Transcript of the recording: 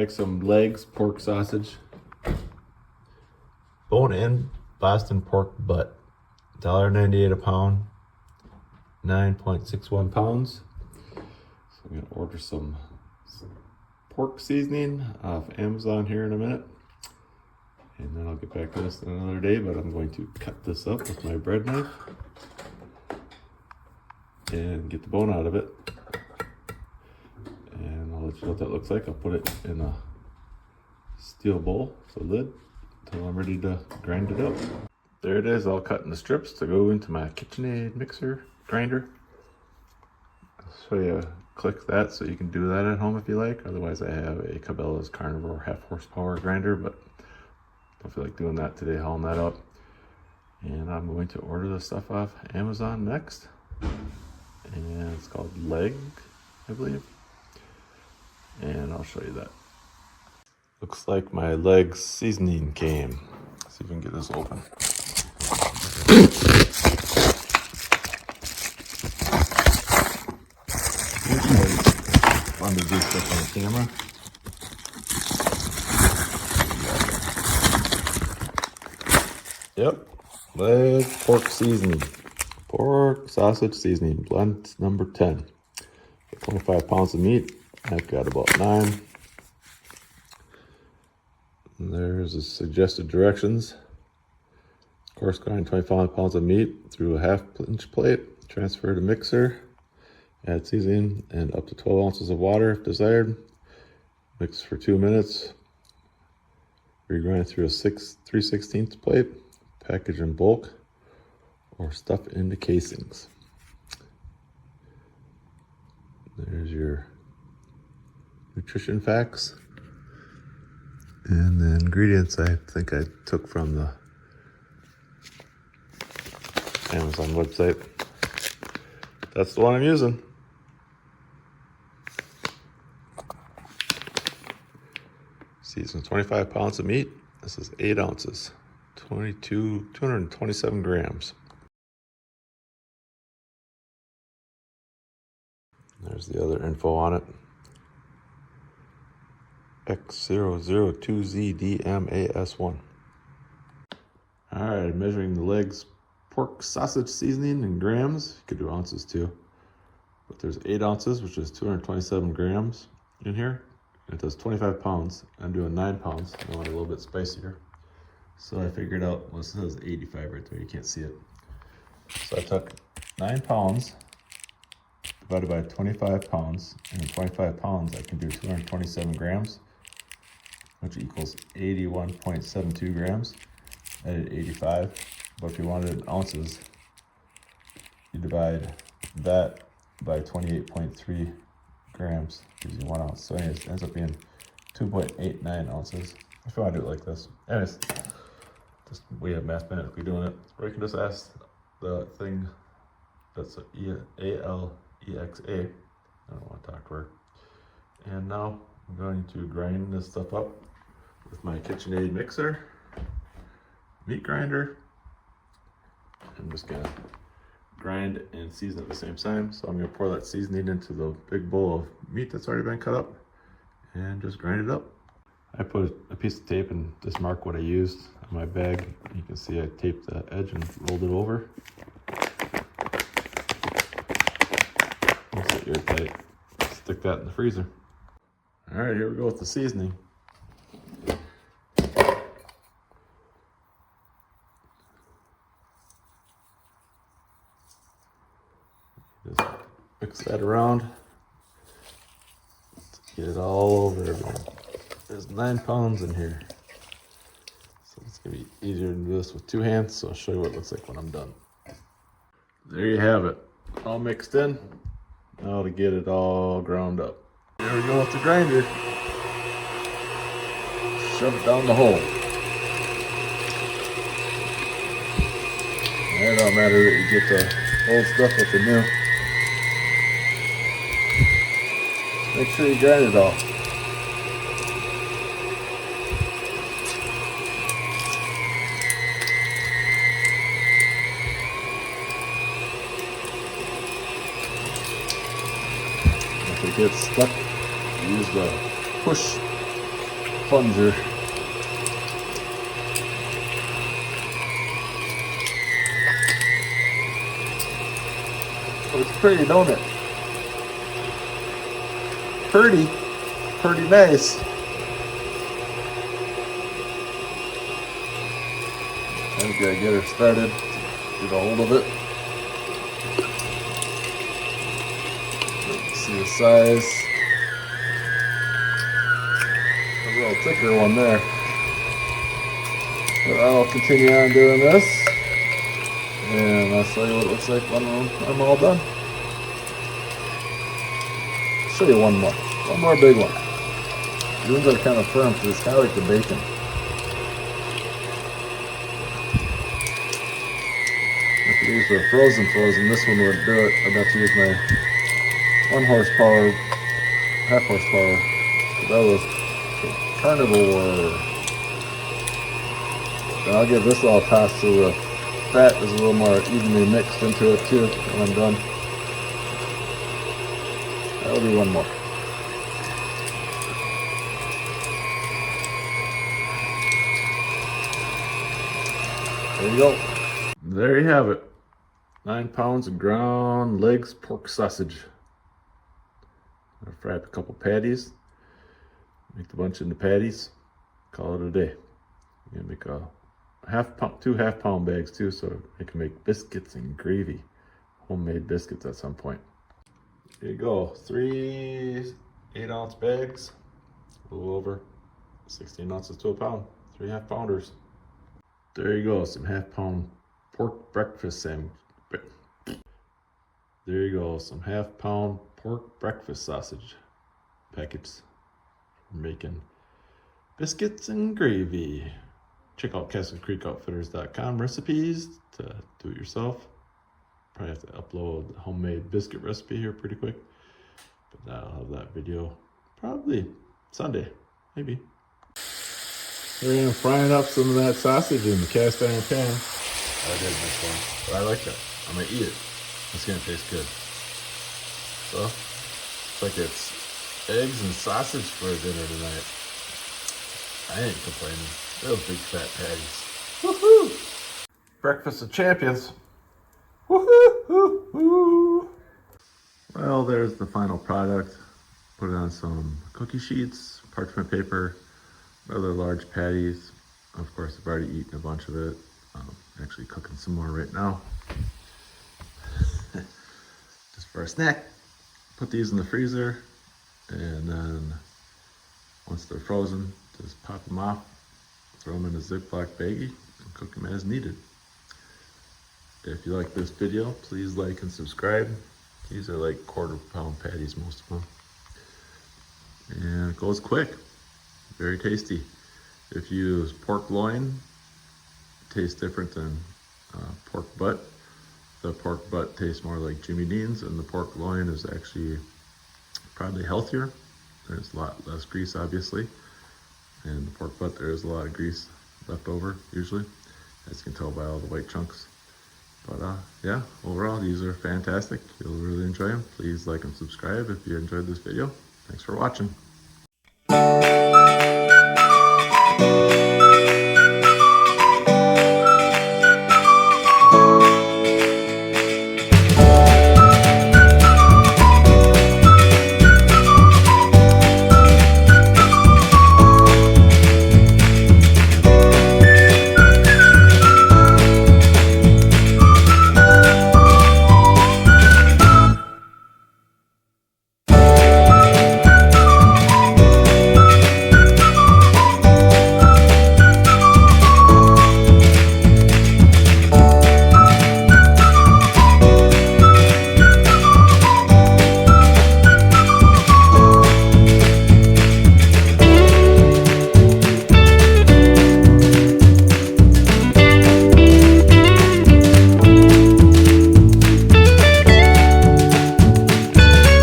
make some legs, pork sausage. Bone-in Boston pork butt, $1.98 a pound, 9.61 pounds. So I'm gonna order some pork seasoning off Amazon here in a minute. And then I'll get back to this another day, but I'm going to cut this up with my bread knife and get the bone out of it. And I'll let you know what that looks like. I'll put it in a steel bowl, so lid, until I'm ready to grind it up. There it is, all cut into strips to go into my KitchenAid mixer grinder. I'll show you, click that so you can do that at home if you like. Otherwise I have a Cabela's Carnivore half horsepower grinder, but don't feel like doing that today, hauling that up. And I'm going to order the stuff off Amazon next. And it's called Leg, I believe. And I'll show you that. Looks like my leg seasoning came. Let's see if we can get this open. Fun to do stuff on the camera. Yep, leg pork seasoning. Pork sausage seasoning, blend number 10. 25 pounds of meat. I've got about 9. And there's the suggested directions. Coarse grind 25 pounds of meat through a half-inch plate. Transfer to mixer. Add seasoning and up to 12 ounces of water if desired. Mix for 2 minutes. Regrind through a 3/16 plate. Package in bulk or stuff into casings. There's your nutrition facts. And the ingredients I think I took from the Amazon website. That's the one I'm using. Season 25 pounds of meat. This is 8 ounces. 227 grams. There's the other info on it. X002ZDMAS1. Alright, measuring the legs pork sausage seasoning in grams. You could do ounces too. But there's 8 ounces, which is 227 grams in here. It does 25 pounds. I'm doing 9 pounds. I want it a little bit spicier. So I figured out, well, it says 85 right there, you can't see it. So I took 9 pounds divided by 25 pounds, and in 25 pounds I can do 227 grams, which equals 81.72 grams. I did 85, but if you wanted it in ounces, you divide that by 28.3 grams, gives you 1 ounce. So anyways, it ends up being 2.89 ounces, if you want to do it like this. Anyways. Just we have mathematically doing it. Or you can just ask the thing that's ALEXA. I don't want to talk to her. And now I'm going to grind this stuff up with my KitchenAid mixer, meat grinder. I'm just gonna grind and season at the same time. So I'm gonna pour that seasoning into the big bowl of meat that's already been cut up and just grind it up. I put a piece of tape and just mark what I used on my bag. You can see I taped the edge and rolled it over. It's airtight. Stick that in the freezer. All right, here we go with the seasoning. Just mix that around. Get it all over everything. There's 9 pounds in here. So it's gonna be easier to do this with 2 hands, so I'll show you what it looks like when I'm done. There you have it, all mixed in. Now to get it all ground up. Here we go with the grinder. Shove it down the hole. It don't matter that you get the old stuff with the new. Make sure you grind it all. If it gets stuck, use the push plunger. Oh, it's pretty, don't it? Pretty nice. I just gotta get her started, get a hold of it. See the size. A little thicker one there. But I'll continue on doing this, and I'll show you what it looks like when I'm all done. I'll show you one more big one. These ones are kind of firm, so it's kind of like the bacon. If these were frozen, this one would do it. I'd have to use my 1 horsepower, half horsepower. That was carnivore. And I'll give this all a toss so the fat is a little more evenly mixed into it too when I'm done. That'll be one more. There you go. There you have it. 9 pounds of ground legs pork sausage. I'll fry up a couple patties. Make the bunch into patties. Call it a day. I'm gonna make a two half-pound bags too, so I can make biscuits and gravy. Homemade biscuits at some point. Here you go. 3 8-ounce bags. A little over 16 ounces to a pound. 3 half-pounders. There you go. Some half-pound pork breakfast sandwich. There you go. Some half-pound pork breakfast sausage packets. We're making biscuits and gravy. Check out CastleCreekOutfitters.com recipes to do it yourself. Probably have to upload the homemade biscuit recipe here pretty quick, but I'll have that video probably Sunday, maybe. We're gonna frying up some of that sausage in the cast iron pan. I did this one, but I like that. I'm gonna eat it. It's gonna taste good. So, it's like it's eggs and sausage for dinner tonight. I ain't complaining. Those big fat patties. Woohoo! Breakfast of champions. Woohoo! Well, there's the final product. Put it on some cookie sheets, parchment paper, rather large patties. Of course, I've already eaten a bunch of it. Actually cooking some more right now. Just for a snack. Put these in the freezer, and then once they're frozen, just pop them off, throw them in a Ziploc baggie, and cook them as needed. If you like this video, please like and subscribe. These are like 1/4 pound patties, most of them. And it goes quick, very tasty. If you use pork loin, it tastes different than pork butt. The pork butt tastes more like Jimmy Dean's, and the pork loin is actually probably healthier. There's a lot less grease, obviously. And the pork butt, there's a lot of grease left over, usually, as you can tell by all the white chunks. But yeah, overall, these are fantastic. You'll really enjoy them. Please like and subscribe if you enjoyed this video. Thanks for watching.